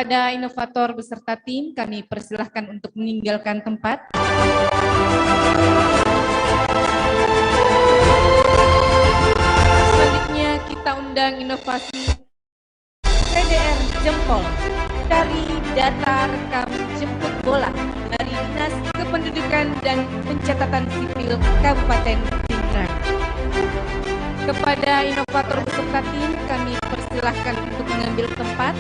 Kepada inovator beserta tim, kami persilahkan untuk meninggalkan tempat. Selanjutnya kita undang inovasi CDR Jempol dari data rekam jemput bola dari Dinas Kependudukan dan Pencatatan Sipil Kabupaten Pindrang. Kepada inovator beserta tim, kami persilahkan untuk mengambil tempat.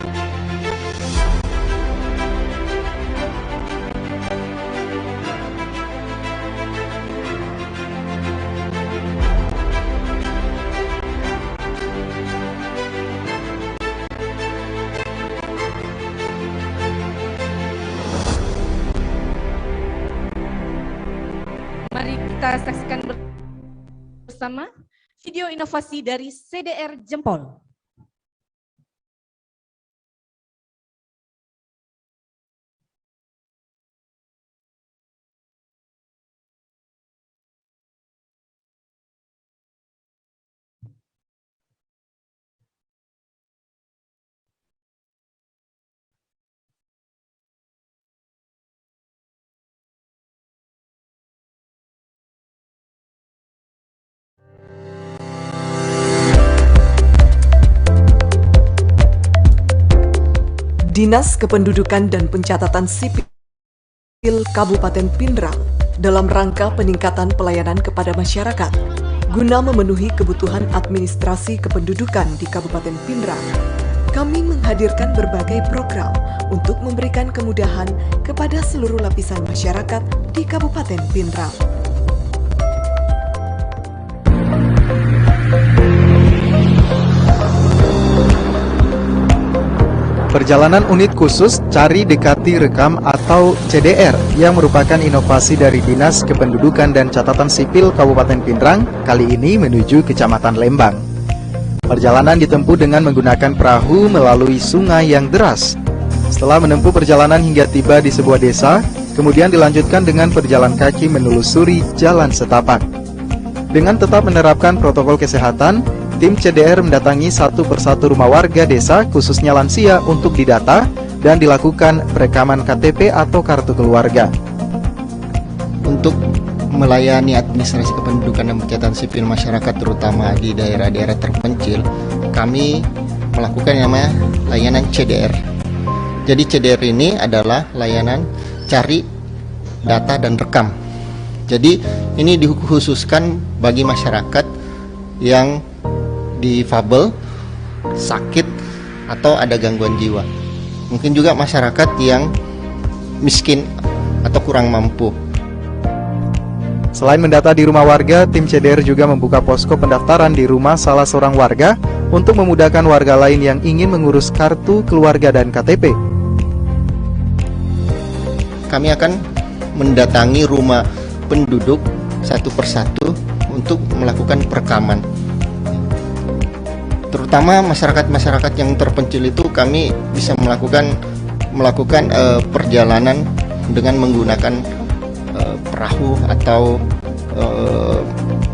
Mari kita saksikan bersama video inovasi dari CDR Jempol. Dinas Kependudukan dan Pencatatan Sipil Kabupaten Pindrang dalam rangka peningkatan pelayanan kepada masyarakat guna memenuhi kebutuhan administrasi kependudukan di Kabupaten Pindrang. Kami menghadirkan berbagai program untuk memberikan kemudahan kepada seluruh lapisan masyarakat di Kabupaten Pindrang. Perjalanan unit khusus Cari Dekati Rekam atau CDR yang merupakan inovasi dari Dinas Kependudukan dan Catatan Sipil Kabupaten Pindrang kali ini menuju Kecamatan Lembang. Perjalanan ditempuh dengan menggunakan perahu melalui sungai yang deras. Setelah menempuh perjalanan hingga tiba di sebuah desa, kemudian dilanjutkan dengan berjalan kaki menelusuri jalan setapak. Dengan tetap menerapkan protokol kesehatan, tim CDR mendatangi satu persatu rumah warga desa, khususnya lansia, untuk didata dan dilakukan perekaman KTP atau kartu keluarga. Untuk melayani administrasi kependudukan dan pencatatan sipil masyarakat, terutama di daerah-daerah terpencil, kami melakukan yang namanya layanan CDR. Jadi CDR ini adalah layanan cari, data, dan rekam. Jadi ini dikhususkan bagi masyarakat yang difabel, sakit, atau ada gangguan jiwa. Mungkin juga masyarakat yang miskin atau kurang mampu. Selain mendata di rumah warga, tim CDR juga membuka posko pendaftaran di rumah salah seorang warga untuk memudahkan warga lain yang ingin mengurus kartu keluarga dan KTP. Kami akan mendatangi rumah penduduk satu persatu untuk melakukan perekaman. Terutama masyarakat-masyarakat yang terpencil itu kami bisa melakukan perjalanan dengan menggunakan perahu atau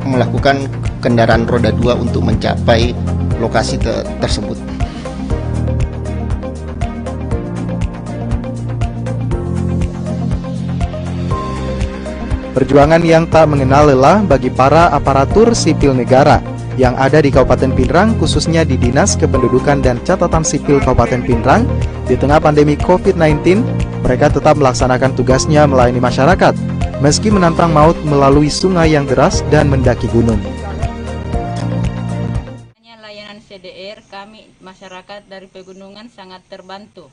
melakukan kendaraan roda 2 untuk mencapai lokasi tersebut. Perjuangan yang tak mengenal lelah bagi para aparatur sipil negara yang ada di Kabupaten Pindrang, khususnya di Dinas Kependudukan dan Catatan Sipil Kabupaten Pindrang. Di tengah pandemi COVID-19, mereka tetap melaksanakan tugasnya melayani masyarakat, meski menantang maut melalui sungai yang deras dan mendaki gunung. Layanan CDR, kami masyarakat dari pegunungan sangat terbantu.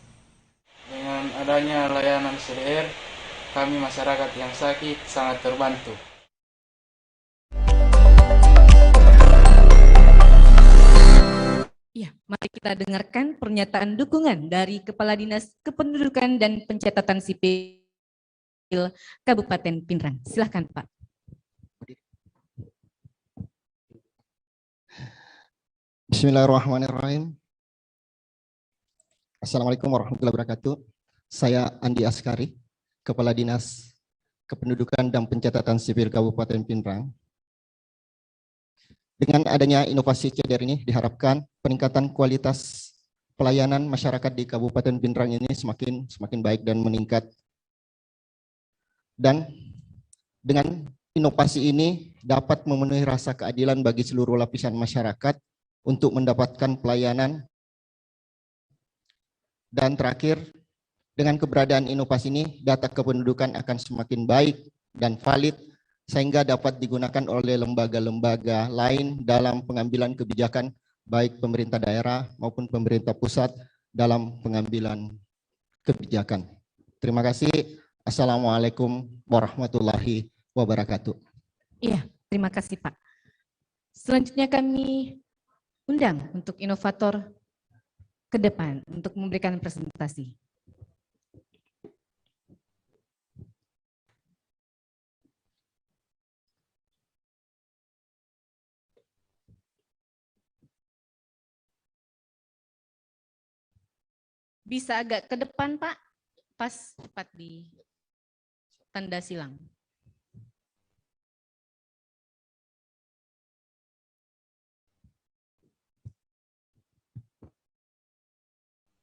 Dengan adanya layanan CDR, kami masyarakat yang sakit sangat terbantu. Ya, mari kita dengarkan pernyataan dukungan dari Kepala Dinas Kependudukan dan Pencatatan Sipil Kabupaten Pindrang. Silakan, Pak. Bismillahirrahmanirrahim. Assalamualaikum warahmatullahi wabarakatuh. Saya Andi Askari, Kepala Dinas Kependudukan dan Pencatatan Sipil Kabupaten Pindrang. Dengan adanya inovasi CDR ini diharapkan peningkatan kualitas pelayanan masyarakat di Kabupaten Pindrang ini semakin baik dan meningkat. Dan dengan inovasi ini dapat memenuhi rasa keadilan bagi seluruh lapisan masyarakat untuk mendapatkan pelayanan. Dan terakhir, dengan keberadaan inovasi ini, data kependudukan akan semakin baik dan valid sehingga dapat digunakan oleh lembaga-lembaga lain dalam pengambilan kebijakan baik pemerintah daerah maupun pemerintah pusat dalam pengambilan kebijakan. Terima kasih. Assalamualaikum warahmatullahi wabarakatuh. Iya, terima kasih Pak. Selanjutnya kami undang untuk inovator ke depan untuk memberikan presentasi. Bisa agak ke depan Pak, pas tepat di tanda silang.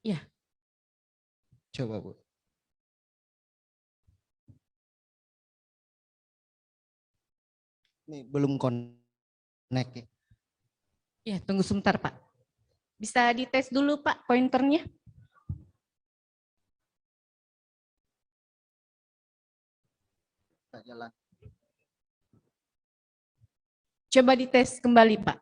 Ya. Coba Bu. Ini belum connect ya. Ya, tunggu sebentar Pak. Bisa dites dulu Pak pointernya. Jalan. Coba dites kembali Pak.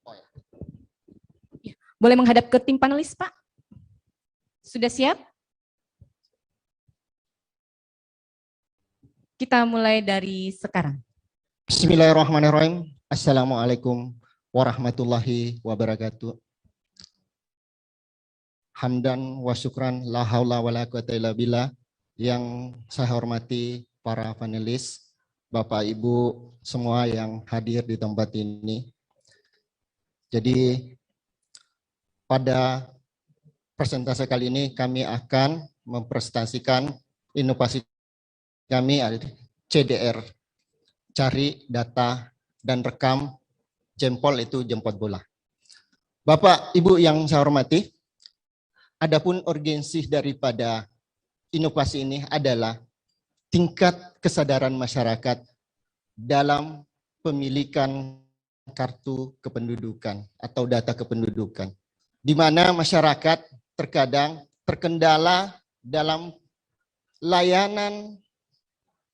Oh ya. Ya, boleh menghadap ke tim panelis Pak. Sudah siap? Kita mulai dari sekarang. Bismillahirrahmanirrahim. Assalamualaikum warahmatullahi wabarakatuh. Hamdan wa syukran la haula wa la quwata illa billah. Yang saya hormati para panelis, Bapak Ibu semua yang hadir di tempat ini. Jadi pada presentasi kali ini kami akan mempresentasikan inovasi kami CDR, cari data dan rekam jempol itu jempol bola. Bapak Ibu yang saya hormati, adapun urgensi daripada inovasi ini adalah tingkat kesadaran masyarakat dalam pemilikan kartu kependudukan atau data kependudukan, di mana masyarakat terkadang terkendala dalam layanan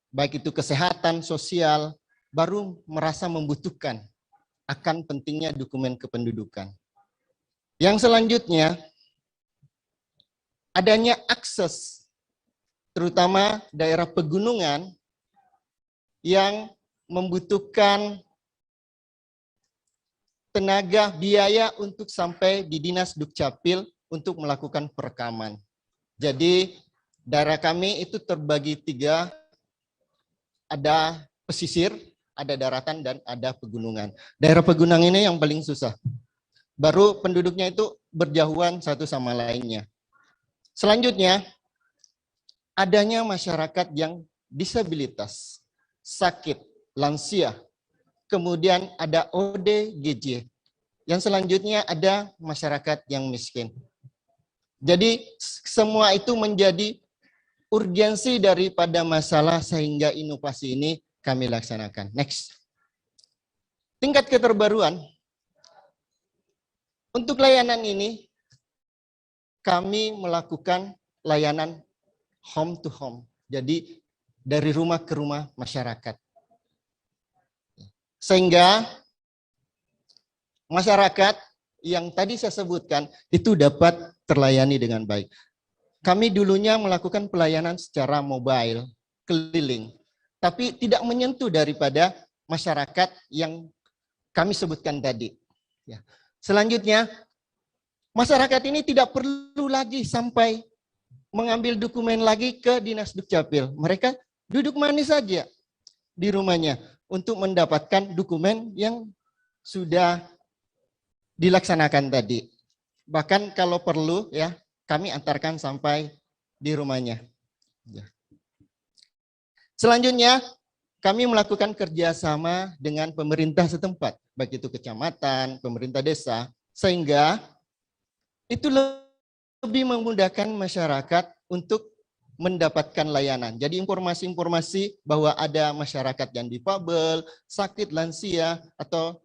baik itu kesehatan, sosial, baru merasa membutuhkan akan pentingnya dokumen kependudukan. Yang selanjutnya, adanya akses, terutama daerah pegunungan yang membutuhkan tenaga biaya untuk sampai di Dinas Dukcapil untuk melakukan perekaman. Jadi daerah kami itu terbagi 3, ada pesisir, ada daratan, dan ada pegunungan. Daerah pegunungan ini yang paling susah. Baru penduduknya itu berjauhan satu sama lainnya. Selanjutnya, adanya masyarakat yang disabilitas, sakit, lansia. Kemudian ada ODGJ. Yang selanjutnya ada masyarakat yang miskin. Jadi semua itu menjadi urgensi daripada masalah sehingga inovasi ini kami laksanakan. Next. Tingkat keterbaruan. Untuk layanan ini, kami melakukan layanan home to home. Jadi dari rumah ke rumah masyarakat. Sehingga masyarakat yang tadi saya sebutkan itu dapat terlayani dengan baik. Kami dulunya melakukan pelayanan secara mobile, keliling, tapi tidak menyentuh daripada masyarakat yang kami sebutkan tadi. Ya. Selanjutnya, masyarakat ini tidak perlu lagi sampai mengambil dokumen lagi ke Dinas Dukcapil. Mereka duduk manis saja di rumahnya untuk mendapatkan dokumen yang sudah dilaksanakan tadi. Bahkan kalau perlu ya, kami antarkan sampai di rumahnya. Ya. Selanjutnya, kami melakukan kerjasama dengan pemerintah setempat, baik itu kecamatan, pemerintah desa, sehingga itu lebih memudahkan masyarakat untuk mendapatkan layanan. Jadi informasi-informasi bahwa ada masyarakat yang difabel, sakit, lansia, atau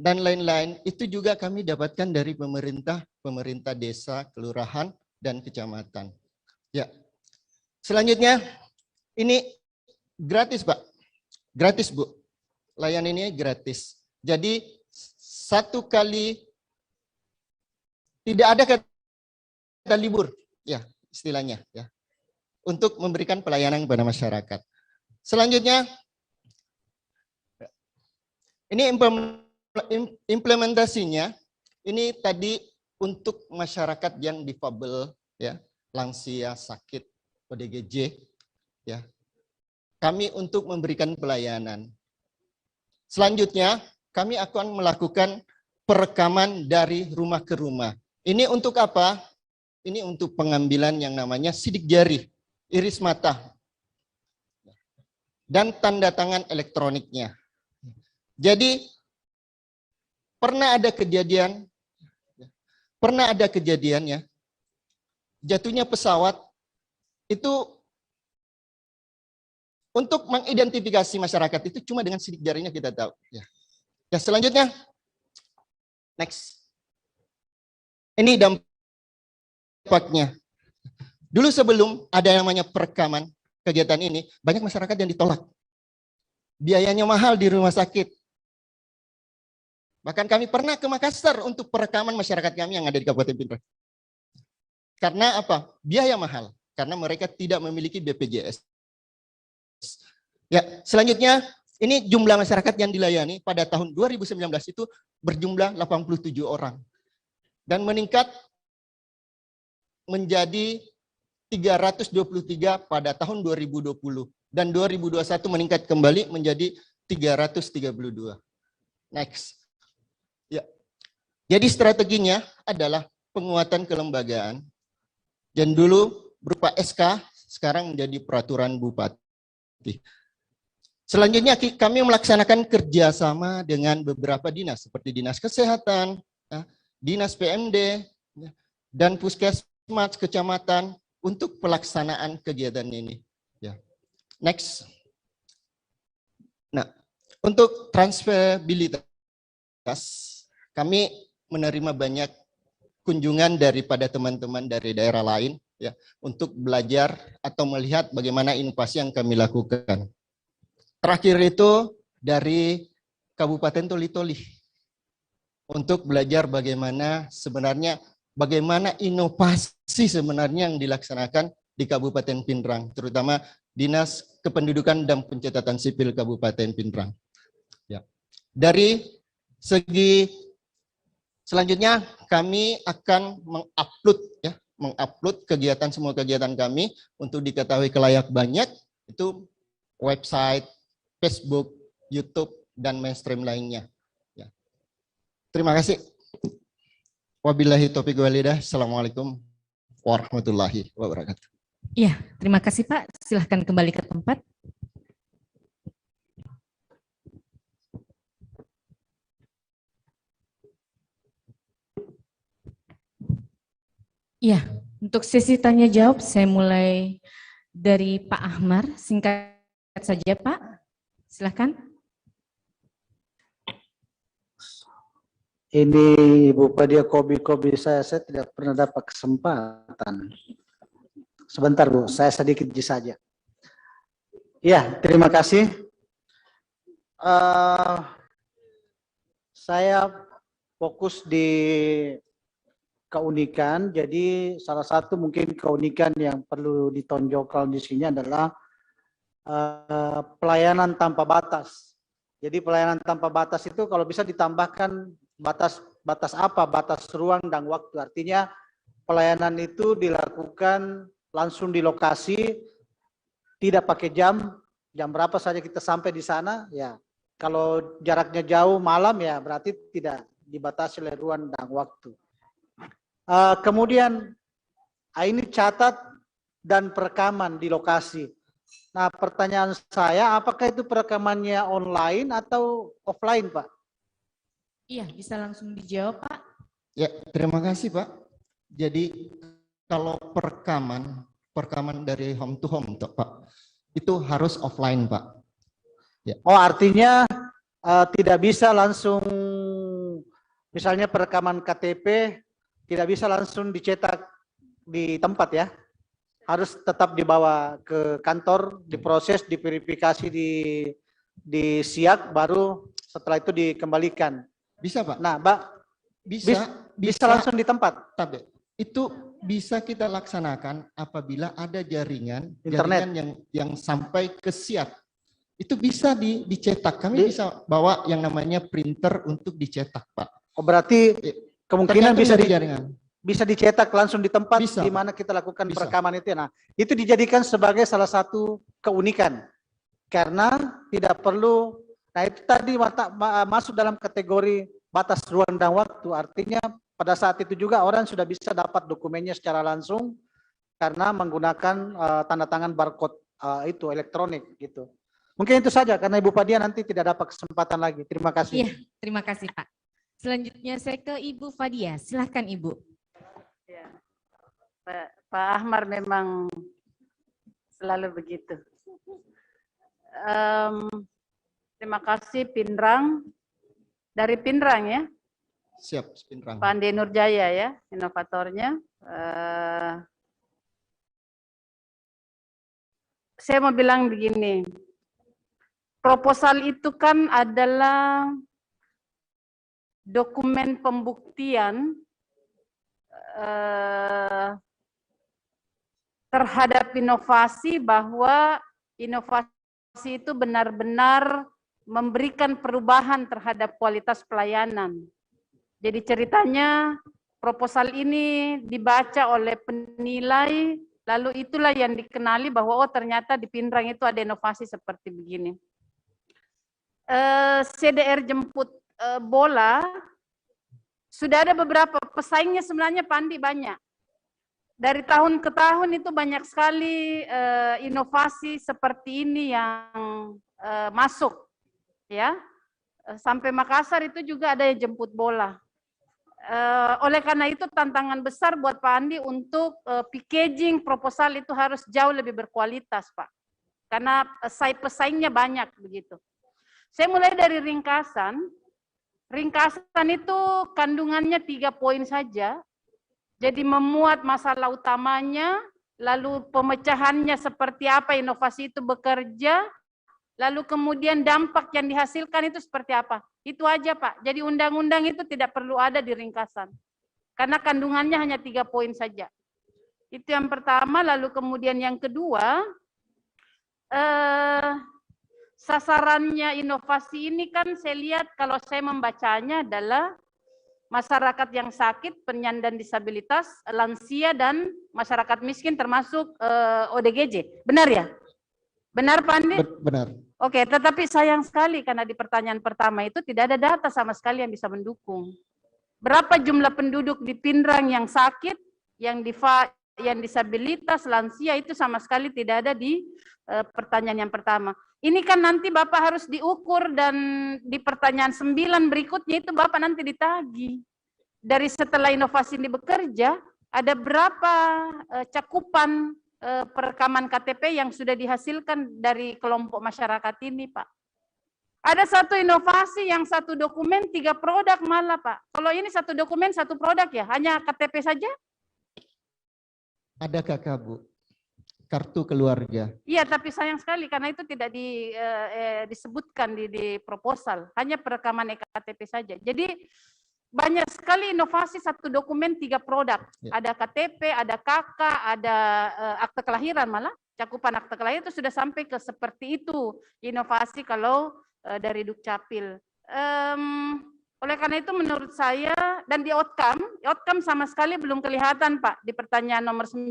dan lain-lain, itu juga kami dapatkan dari pemerintah desa, kelurahan, dan kecamatan. Ya. Selanjutnya, ini gratis, Pak. Gratis, Bu. Layanan ini gratis. Jadi, satu kali tidak ada kata libur, ya istilahnya, ya, untuk memberikan pelayanan kepada masyarakat. Selanjutnya, ini implementasinya, ini tadi untuk masyarakat yang difabel, ya, lansia, sakit, ODGJ, ya. Kami untuk memberikan pelayanan. Selanjutnya, kami akan melakukan perekaman dari rumah ke rumah. Ini untuk apa? Ini untuk pengambilan yang namanya sidik jari, iris mata, dan tanda tangan elektroniknya. Jadi, pernah ada kejadian ya, jatuhnya pesawat itu untuk mengidentifikasi masyarakat itu cuma dengan sidik jarinya kita tahu. Ya, selanjutnya, next. Ini dampaknya. Dulu sebelum ada yang namanya perekaman kegiatan ini, banyak masyarakat yang ditolak. Biayanya mahal di rumah sakit. Bahkan kami pernah ke Makassar untuk perekaman masyarakat kami yang ada di Kabupaten Pindrang. Karena apa? Biaya mahal. Karena mereka tidak memiliki BPJS. Ya, selanjutnya ini jumlah masyarakat yang dilayani pada tahun 2019 itu berjumlah 87 orang. Dan meningkat menjadi 323 pada tahun 2020. Dan 2021 meningkat kembali menjadi 332. Next. Ya. Jadi strateginya adalah penguatan kelembagaan. Dan dulu berupa SK, sekarang menjadi peraturan bupati. Selanjutnya kami melaksanakan kerjasama dengan beberapa dinas, seperti Dinas Kesehatan, Dinas PMD, dan Puskesmas Kecamatan untuk pelaksanaan kegiatan ini. Ya. Next. Nah, untuk transferabilitas, kami menerima banyak kunjungan daripada teman-teman dari daerah lain ya untuk belajar atau melihat bagaimana inovasi yang kami lakukan. Terakhir itu dari Kabupaten Toli-Toli untuk belajar bagaimana inovasi sebenarnya yang dilaksanakan di Kabupaten Pindrang, terutama Dinas Kependudukan dan Pencatatan Sipil Kabupaten Pindrang. Ya. Dari segi selanjutnya kami akan mengupload semua kegiatan kami untuk diketahui kelayak banyak, itu website, Facebook, YouTube, dan mainstream lainnya. Ya. Terima kasih. Wabillahi taufiq walhidayah. Assalamualaikum warahmatullahi wabarakatuh. Iya, terima kasih Pak. Silahkan kembali ke tempat. Iya, untuk sesi tanya jawab saya mulai dari Pak Ahmar. Singkat saja Pak. Silahkan. Ini Ibu Padia Kobi saya tidak pernah dapat kesempatan. Sebentar Bu, saya sedikit saja. Ya, terima kasih. Saya fokus di keunikan, jadi salah satu mungkin keunikan yang perlu ditonjolkan di sini adalah pelayanan tanpa batas. Jadi pelayanan tanpa batas itu kalau bisa ditambahkan batas apa? Batas ruang dan waktu. Artinya pelayanan itu dilakukan langsung di lokasi, tidak pakai jam berapa saja kita sampai di sana. Ya, kalau jaraknya jauh malam ya berarti tidak dibatasi oleh ruang dan waktu. Kemudian ini catat dan perekaman di lokasi. Nah, pertanyaan saya, apakah itu perekamannya online atau offline, Pak? Iya, bisa langsung dijawab, Pak. Ya, terima kasih Pak. Jadi kalau perekaman dari home to home, Pak, itu harus offline, Pak. Ya. Oh, artinya tidak bisa langsung, misalnya perekaman KTP tidak bisa langsung dicetak di tempat ya? Harus tetap dibawa ke kantor, diproses, diverifikasi di SIAK, baru setelah itu dikembalikan. Bisa Pak? Nah, Pak, bisa langsung di tempat? Tapi itu bisa kita laksanakan apabila ada jaringan Internet yang sampai ke SIAK. Itu bisa dicetak. Kami bisa bawa yang namanya printer untuk dicetak, Pak. Oh, berarti kemungkinan bisa dicetak langsung di tempat bisa, di mana kita lakukan perekaman itu. Nah, itu dijadikan sebagai salah satu keunikan karena tidak perlu. Nah, itu tadi masuk dalam kategori batas ruang dan waktu. Artinya pada saat itu juga orang sudah bisa dapat dokumennya secara langsung karena menggunakan tanda tangan barcode itu elektronik gitu. Mungkin itu saja karena Ibu Fadia nanti tidak dapat kesempatan lagi. Terima kasih. Iya, terima kasih Pak. Selanjutnya saya ke Ibu Fadia. Silahkan Ibu. Ya. Pak Ahmar memang selalu begitu. Terima kasih Pinrang. Dari Pinrang ya? Siap, Pinrang. Pak Andi Nurjaya ya, inovatornya. Saya mau bilang begini. Proposal itu kan adalah dokumen pembuktian terhadap inovasi, bahwa inovasi itu benar-benar memberikan perubahan terhadap kualitas pelayanan. Jadi ceritanya proposal ini dibaca oleh penilai, lalu itulah yang dikenali bahwa oh ternyata di Pinrang itu ada inovasi seperti begini. CDR jemput bola, sudah ada beberapa pesaingnya sebenarnya Pandi banyak. Dari tahun ke tahun itu banyak sekali inovasi seperti ini yang masuk, ya. Sampai Makassar itu juga ada yang jemput bola. Oleh karena itu tantangan besar buat Pak Andi untuk packaging proposal itu harus jauh lebih berkualitas, Pak. Karena pesaingnya banyak begitu. Saya mulai dari ringkasan. Ringkasan itu kandungannya 3 poin saja. Jadi memuat masalah utamanya, lalu pemecahannya seperti apa inovasi itu bekerja, lalu kemudian dampak yang dihasilkan itu seperti apa. Itu aja Pak. Jadi undang-undang itu tidak perlu ada di ringkasan. Karena kandungannya hanya 3 poin saja. Itu yang pertama, lalu kemudian yang kedua, sasarannya inovasi ini kan saya lihat kalau saya membacanya adalah masyarakat yang sakit, penyandang disabilitas, lansia, dan masyarakat miskin termasuk ODGJ. Benar ya? Benar Pak Andi? Benar. Oke, tetapi sayang sekali karena di pertanyaan pertama itu tidak ada data sama sekali yang bisa mendukung. Berapa jumlah penduduk di Pinrang yang sakit, yang disabilitas, lansia itu sama sekali tidak ada di pertanyaan yang pertama. Ini kan nanti Bapak harus diukur dan di pertanyaan 9 berikutnya itu Bapak nanti ditagih. Dari setelah inovasi ini bekerja, ada berapa cakupan perekaman KTP yang sudah dihasilkan dari kelompok masyarakat ini, Pak. Ada satu inovasi yang satu dokumen 3 produk malah, Pak. Kalau ini satu dokumen 1 produk ya, hanya KTP saja? Ada kakak Bu, kartu keluarga. Iya, tapi sayang sekali karena itu tidak disebutkan di proposal, hanya perekaman ektp saja. Jadi banyak sekali inovasi satu dokumen 3 produk. Ya. Ada KTP, ada KK, ada akte kelahiran malah. Cakupan akte kelahiran itu sudah sampai ke seperti itu inovasi kalau dari Dukcapil. Oleh karena itu menurut saya, dan di outcome sama sekali belum kelihatan Pak, di pertanyaan nomor 9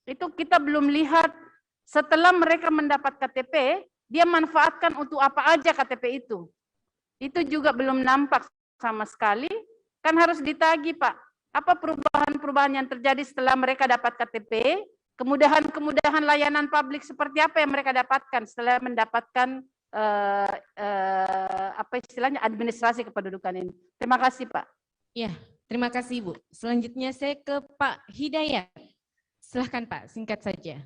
itu kita belum lihat setelah mereka mendapat KTP, dia manfaatkan untuk apa aja KTP itu. Itu juga belum nampak sama sekali, kan harus ditagih Pak. Apa perubahan-perubahan yang terjadi setelah mereka dapat KTP, kemudahan-kemudahan layanan publik seperti apa yang mereka dapatkan setelah mendapatkan apa istilahnya administrasi kependudukan ini. Terima kasih Pak. Ya, terima kasih Ibu. Selanjutnya saya ke Pak Hidayat. Silahkan Pak, singkat saja.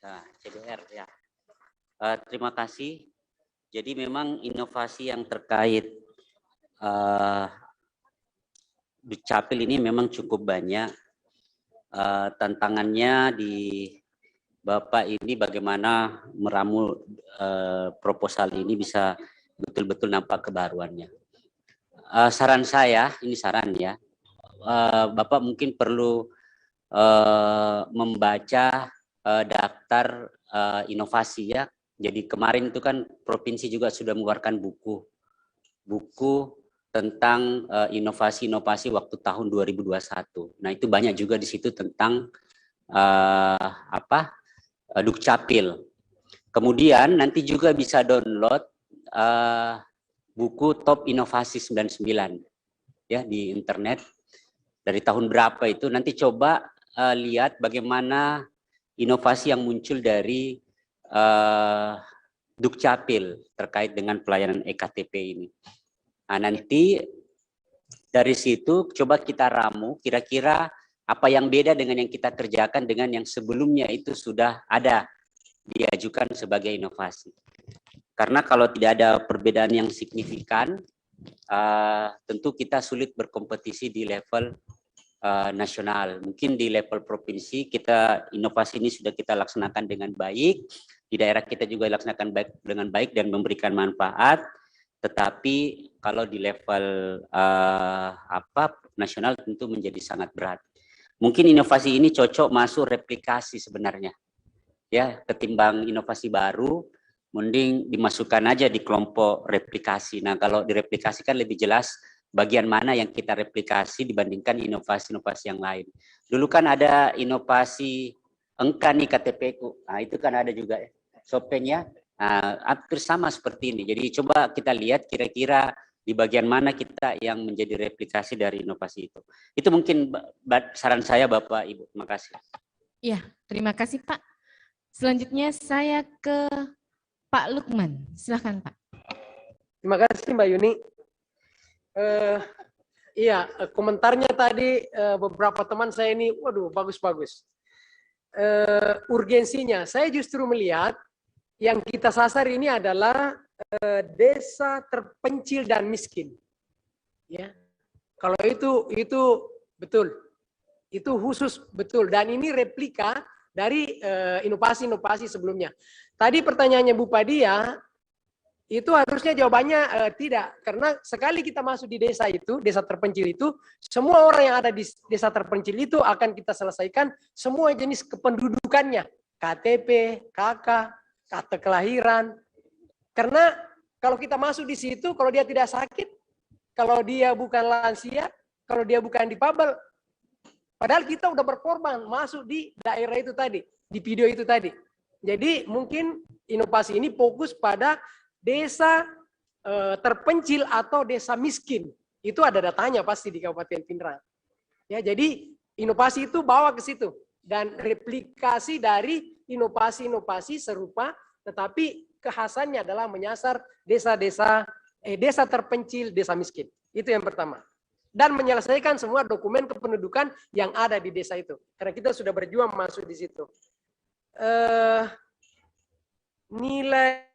Nah, CDR ya. Terima kasih. Jadi memang inovasi yang terkait Dukcapil ini memang cukup banyak. Tantangannya di Bapak ini bagaimana meramu proposal ini bisa betul-betul nampak kebaruannya. Saran saya, ini saran ya, Bapak mungkin perlu membaca daftar inovasi ya. Jadi kemarin itu kan provinsi juga sudah mengeluarkan buku tentang inovasi-inovasi waktu tahun 2021. Nah itu banyak juga di situ tentang Dukcapil. Kemudian nanti juga bisa download buku Top Inovasi 99 ya di internet dari tahun berapa itu. Nanti coba lihat bagaimana inovasi yang muncul dari Dukcapil terkait dengan pelayanan eKTP ini. Nah, nanti dari situ coba kita ramu kira-kira apa yang beda dengan yang kita kerjakan dengan yang sebelumnya itu sudah ada diajukan sebagai inovasi. Karena kalau tidak ada perbedaan yang signifikan, tentu kita sulit berkompetisi di level nasional. Mungkin di level provinsi kita inovasi ini sudah kita laksanakan dengan baik, di daerah kita juga laksanakan dengan baik dan memberikan manfaat. Tetapi kalau di level nasional tentu menjadi sangat berat. Mungkin inovasi ini cocok masuk replikasi sebenarnya, ya ketimbang inovasi baru, mending dimasukkan aja di kelompok replikasi. Nah kalau direplikasi kan lebih jelas bagian mana yang kita replikasi dibandingkan inovasi-inovasi yang lain. Dulu kan ada inovasi engkan nih KTP-ku, nah itu kan ada juga ya, Sopennya. Hampir sama seperti ini. Jadi coba kita lihat kira-kira di bagian mana kita yang menjadi replikasi dari inovasi itu. Itu mungkin saran saya Bapak Ibu. Terima kasih. Ya, terima kasih Pak. Selanjutnya saya ke Pak Lukman. Silahkan Pak. Terima kasih Mbak Yuni. Iya, komentarnya tadi beberapa teman saya ini, waduh bagus-bagus. Urgensinya, saya justru melihat yang kita sasar ini adalah desa terpencil dan miskin. Ya, kalau itu betul, itu khusus betul. Dan ini replika dari inovasi-inovasi sebelumnya. Tadi pertanyaannya Bu Padia, itu harusnya jawabannya tidak. Karena sekali kita masuk di desa itu, desa terpencil itu, semua orang yang ada di desa terpencil itu akan kita selesaikan semua jenis kependudukannya. KTP, KK, akte kelahiran. Karena kalau kita masuk di situ, kalau dia tidak sakit, kalau dia bukan lansia, kalau dia bukan difabel, padahal kita udah berkorban masuk di daerah itu tadi, di video itu tadi. Jadi mungkin inovasi ini fokus pada desa terpencil atau desa miskin. Itu ada datanya pasti di Kabupaten Pindrang. Ya, jadi inovasi itu bawa ke situ dan replikasi dari inovasi-inovasi serupa, tetapi kekhasannya adalah menyasar desa terpencil, desa miskin. Itu yang pertama. Dan menyelesaikan semua dokumen kependudukan yang ada di desa itu. Karena kita sudah berjuang masuk di situ. Nilai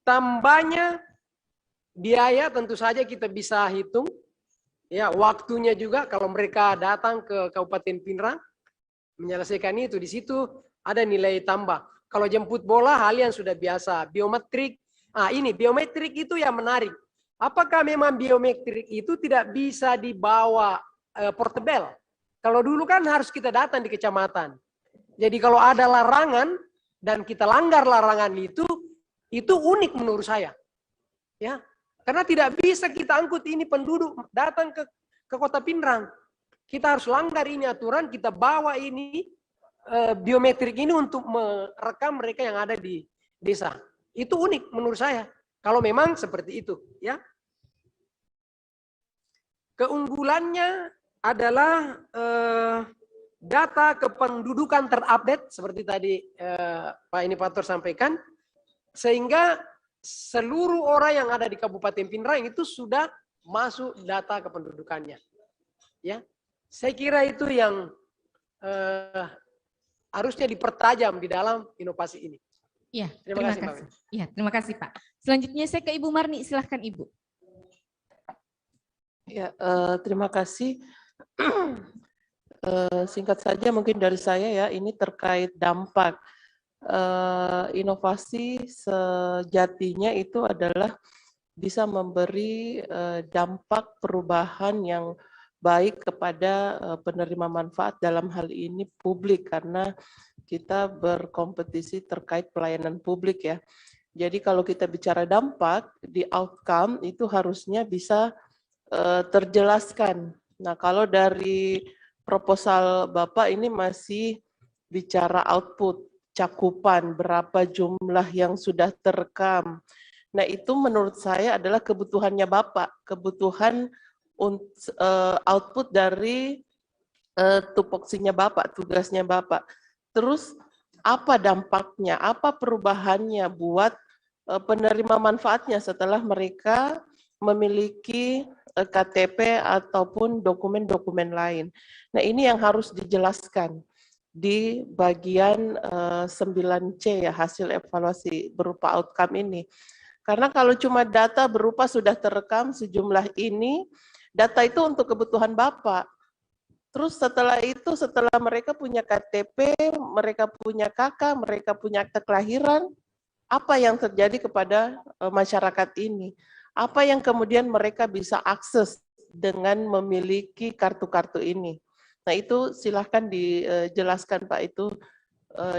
tambahnya biaya tentu saja kita bisa hitung. Ya, waktunya juga kalau mereka datang ke Kabupaten Pindrang menyelesaikan itu, di situ ada nilai tambah. Kalau jemput bola hal yang sudah biasa, biometrik. Ini biometrik itu yang menarik. Apakah memang biometrik itu tidak bisa dibawa portable? Kalau dulu kan harus kita datang di kecamatan. Jadi kalau ada larangan dan kita langgar larangan itu unik menurut saya. Ya, karena tidak bisa kita angkut ini penduduk datang ke Kota Pindrang. Kita harus langgar ini aturan, kita bawa ini biometrik ini untuk merekam mereka yang ada di desa. Itu unik menurut saya. Kalau memang seperti itu, ya. Keunggulannya adalah data kependudukan terupdate seperti tadi Pak Inovator sampaikan, sehingga seluruh orang yang ada di Kabupaten Pindrang itu sudah masuk data kependudukannya. Ya, saya kira itu yang harusnya dipertajam di dalam inovasi ini. Iya, Terima kasih, Pak. Iya, terima kasih Pak. Selanjutnya saya ke Ibu Marni, silahkan Ibu. Ya, terima kasih. Singkat saja mungkin dari saya ya, ini terkait dampak. Inovasi sejatinya itu adalah bisa memberi dampak perubahan yang baik kepada penerima manfaat, dalam hal ini publik, karena kita berkompetisi terkait pelayanan publik ya. Jadi kalau kita bicara dampak, di outcome itu harusnya bisa terjelaskan. Nah, kalau dari proposal Bapak ini masih bicara output, cakupan, berapa jumlah yang sudah terekam. Nah, itu menurut saya adalah kebutuhannya Bapak, kebutuhan output dari tupoksinya Bapak, tugasnya Bapak. Terus apa dampaknya, apa perubahannya buat penerima manfaatnya setelah mereka memiliki KTP ataupun dokumen-dokumen lain. Nah, ini yang harus dijelaskan di bagian 9C ya, hasil evaluasi berupa outcome ini. Karena kalau cuma data berupa sudah terekam sejumlah ini, data itu untuk kebutuhan Bapak. Terus setelah itu, setelah mereka punya KTP, mereka punya KK, mereka punya akte kelahiran, apa yang terjadi kepada masyarakat ini? Apa yang kemudian mereka bisa akses dengan memiliki kartu-kartu ini? Nah, itu silahkan dijelaskan Pak, itu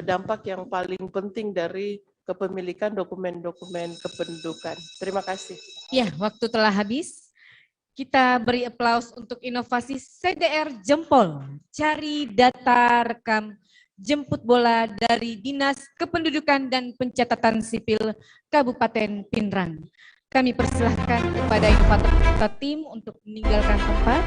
dampak yang paling penting dari kepemilikan dokumen-dokumen kependudukan. Terima kasih. Ya, waktu telah habis. Kita beri aplaus untuk inovasi CDR Jempol, cari data rekam jemput bola dari Dinas Kependudukan dan Pencatatan Sipil Kabupaten Pindrang. Kami persilahkan kepada inovator tim untuk meninggalkan tempat.